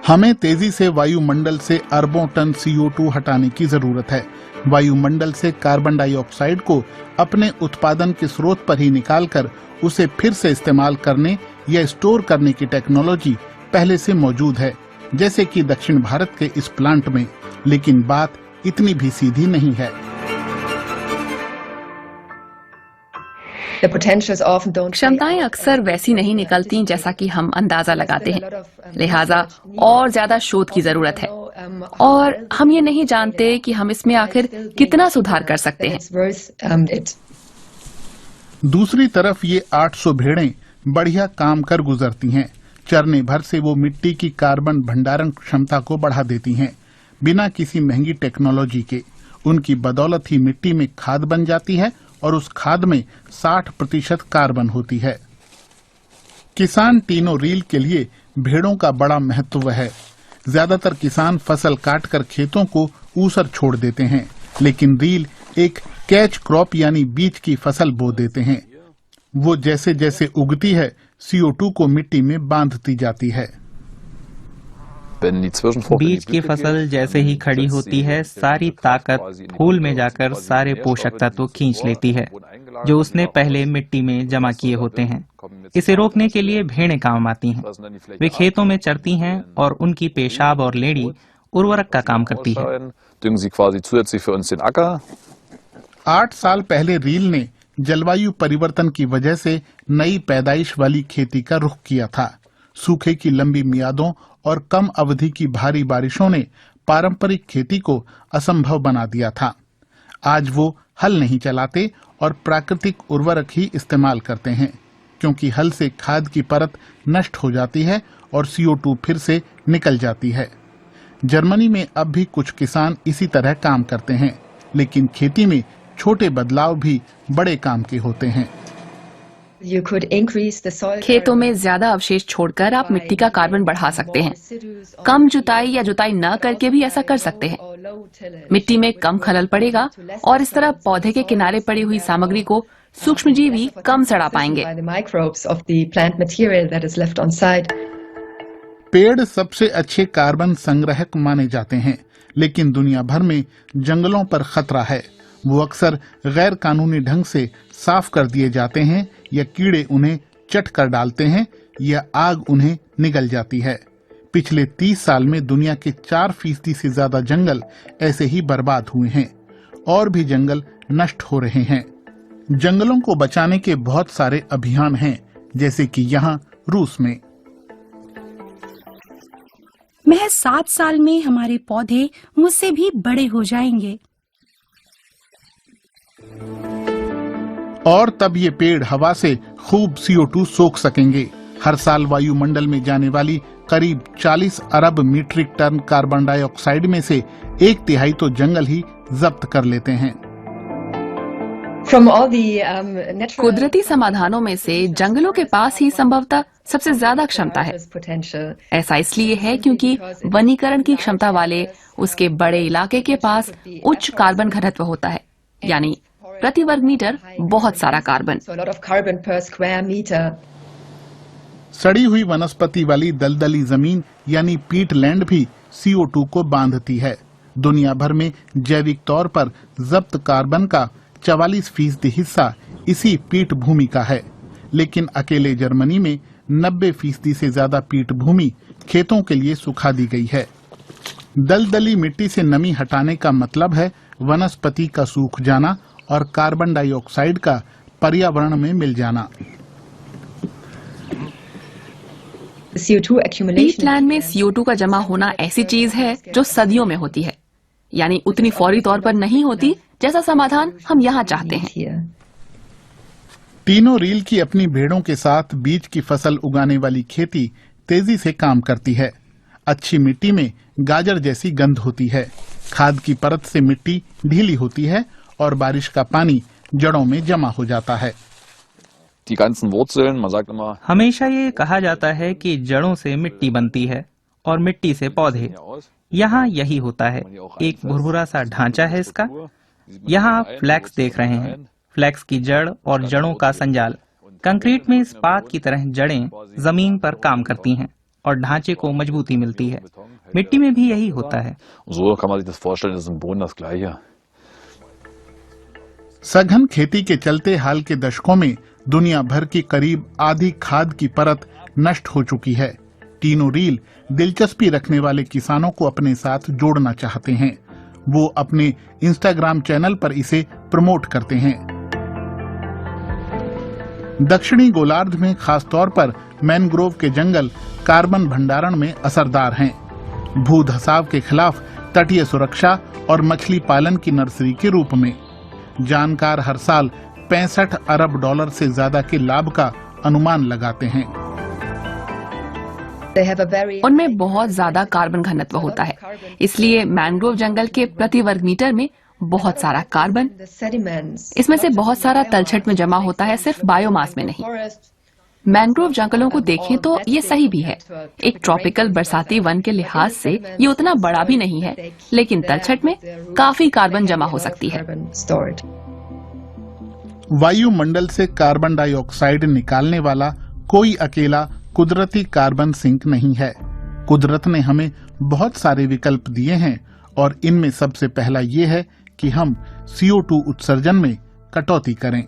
हमें तेजी से वायुमंडल से अरबों टन CO2 हटाने की जरूरत है। वायुमंडल से कार्बन डाइऑक्साइड को अपने उत्पादन के स्रोत पर ही निकालकर उसे फिर से इस्तेमाल करने या स्टोर करने की टेक्नोलॉजी पहले से मौजूद है, जैसे कि दक्षिण भारत के इस प्लांट में। लेकिन बात इतनी भी सीधी नहीं है। क्षमताएं अक्सर वैसी नहीं निकलती जैसा कि हम अंदाजा लगाते हैं, लिहाजा और ज्यादा शोध की जरूरत है और हम ये नहीं जानते कि हम इसमें आखिर कितना सुधार कर सकते हैं। दूसरी तरफ ये 800 भेड़ें बढ़िया काम कर गुजरती हैं। चरने भर से वो मिट्टी की कार्बन भंडारण क्षमता को बढ़ा देती हैं, बिना किसी महंगी टेक्नोलॉजी के। उनकी बदौलत ही मिट्टी में खाद बन जाती है और उस खाद में 60% कार्बन होती है। किसान टीनो रील के लिए भेड़ों का बड़ा महत्व है। ज्यादातर किसान फसल काटकर खेतों को ऊसर छोड़ देते हैं, लेकिन रील एक कैच क्रॉप यानी बीज की फसल बो देते हैं। वो जैसे जैसे उगती है CO2 को मिट्टी में बांधती जाती है। बीज की फसल जैसे ही खड़ी होती है, सारी ताकत फूल में जाकर सारे पोषक तत्व खींच लेती है जो उसने पहले मिट्टी में जमा किए होते हैं। इसे रोकने के लिए भेड़ें काम आती हैं। वे खेतों में चरती हैं और उनकी पेशाब और लेड़ी उर्वरक का काम करती है। 8 साल पहले रील ने जलवायु परिवर्तन की वजह से नई पैदाइश वाली खेती का रुख किया था। सूखे की लंबी मियादों और कम अवधि की भारी बारिशों ने पारंपरिक खेती को असंभव बना दिया था। आज वो हल नहीं चलाते और प्राकृतिक उर्वरक ही इस्तेमाल करते हैं, क्योंकि हल से खाद की परत नष्ट हो जाती है और CO2 फिर से निकल जाती है। जर्मनी में अब भी कुछ किसान इसी तरह काम करते हैं, लेकिन खेती में छोटे बदलाव भी बड़े काम के होते हैं। खेतों में ज्यादा अवशेष छोड़कर आप मिट्टी का कार्बन बढ़ा सकते हैं। कम जुताई या जुताई न करके भी ऐसा कर सकते हैं। मिट्टी में कम खलल पड़ेगा और इस तरह पौधे के किनारे पड़ी हुई सामग्री को सूक्ष्मजीवी कम सड़ा पाएंगे। पेड़ सबसे अच्छे कार्बन संग्राहक माने जाते हैं, लेकिन दुनिया भर में जंगलों पर खतरा है। वो अक्सर गैर कानूनी ढंग से साफ कर दिए जाते हैं या कीड़े उन्हें चट कर डालते हैं या आग उन्हें निगल जाती है। पिछले 30 साल में दुनिया के 4% से ज्यादा जंगल ऐसे ही बर्बाद हुए हैं और भी जंगल नष्ट हो रहे हैं। जंगलों को बचाने के बहुत सारे अभियान हैं, जैसे कि यहाँ रूस में। महज 7 साल में हमारे पौधे मुझसे भी बड़े हो जाएंगे। और तब ये पेड़ हवा से खूब CO2 सोख सकेंगे। हर साल वायुमंडल में जाने वाली करीब 40 अरब मीट्रिक टन कार्बन डाइऑक्साइड में से 1/3 तो जंगल ही जब्त कर लेते हैं। कुदरती समाधानों में से जंगलों के पास ही संभवतः सबसे ज्यादा क्षमता है। ऐसा इसलिए है क्योंकि वनीकरण की क्षमता वाले उसके बड़े इलाके के पास उच्च कार्बन घनत्व होता है, यानी प्रति वर्ग मीटर बहुत सारा कार्बन। सड़ी हुई वनस्पति वाली दलदली जमीन यानी पीटलैंड भी CO2 को बांधती है। दुनिया भर में जैविक तौर पर जब्त कार्बन का 44% हिस्सा इसी पीठ भूमि का है, लेकिन अकेले जर्मनी में 90% से ज्यादा पीठ भूमि खेतों के लिए सुखा दी गई है। दलदली मिट्टी से नमी हटाने का मतलब है वनस्पति का सूख जाना और कार्बन डाइऑक्साइड का पर्यावरण में मिल जाना। पीटलैंड में CO2 का जमा होना ऐसी चीज है जो सदियों में होती है, यानी उतनी फौरी तौर पर नहीं होती जैसा समाधान हम यहाँ चाहते हैं। टीनो रील की अपनी भेड़ों के साथ बीज की फसल उगाने वाली खेती तेजी से काम करती है। अच्छी मिट्टी में गाजर जैसी गंध होती है। खाद की परत से मिट्टी ढीली होती है और बारिश का पानी जड़ों में जमा हो जाता है। हमेशा ये कहा जाता है कि जड़ों से मिट्टी बनती है और मिट्टी से पौधे। यहाँ यही होता है। एक भुरभुरा सा ढांचा है इसका। यहाँ आप फ्लैक्स देख रहे हैं। फ्लैक्स की जड़ और जड़ों का संजाल। कंक्रीट में इस्पात की तरह जड़ें जमीन पर काम करती हैं और ढांचे को मजबूती मिलती है। मिट्टी में भी यही होता है। So kann man sich das vorstellen, das ist im Boden das Gleiche. सघन खेती के चलते हाल के दशकों में दुनिया भर की करीब आधी खाद की परत नष्ट हो चुकी है। तीनों रील दिलचस्पी रखने वाले किसानों को अपने साथ जोड़ना चाहते हैं। वो अपने इंस्टाग्राम चैनल पर इसे प्रमोट करते हैं। दक्षिणी गोलार्ध में खासतौर पर मैनग्रोव के जंगल कार्बन भंडारण में असरदार हैं। भू धसाव के खिलाफ तटीय सुरक्षा और मछली पालन की नर्सरी के रूप में जानकार हर साल 65 अरब डॉलर से ज्यादा के लाभ का अनुमान लगाते हैं। उनमें बहुत ज्यादा कार्बन घनत्व होता है, इसलिए मैंग्रोव जंगल के प्रति वर्ग मीटर में बहुत सारा कार्बन, इसमें से बहुत सारा तलछट में जमा होता है, सिर्फ बायोमास में नहीं। मैंग्रोव जंगलों को देखें तो ये सही भी है। एक ट्रॉपिकल बरसाती वन के लिहाज से ये उतना बड़ा भी नहीं है, लेकिन तलछट में काफी कार्बन जमा हो सकती है। वायुमंडल से कार्बन डाइऑक्साइड निकालने वाला कोई अकेला कुदरती कार्बन सिंक नहीं है। कुदरत ने हमें बहुत सारे विकल्प दिए हैं और इनमें सबसे पहला ये है कि हम CO2 उत्सर्जन में कटौती करें।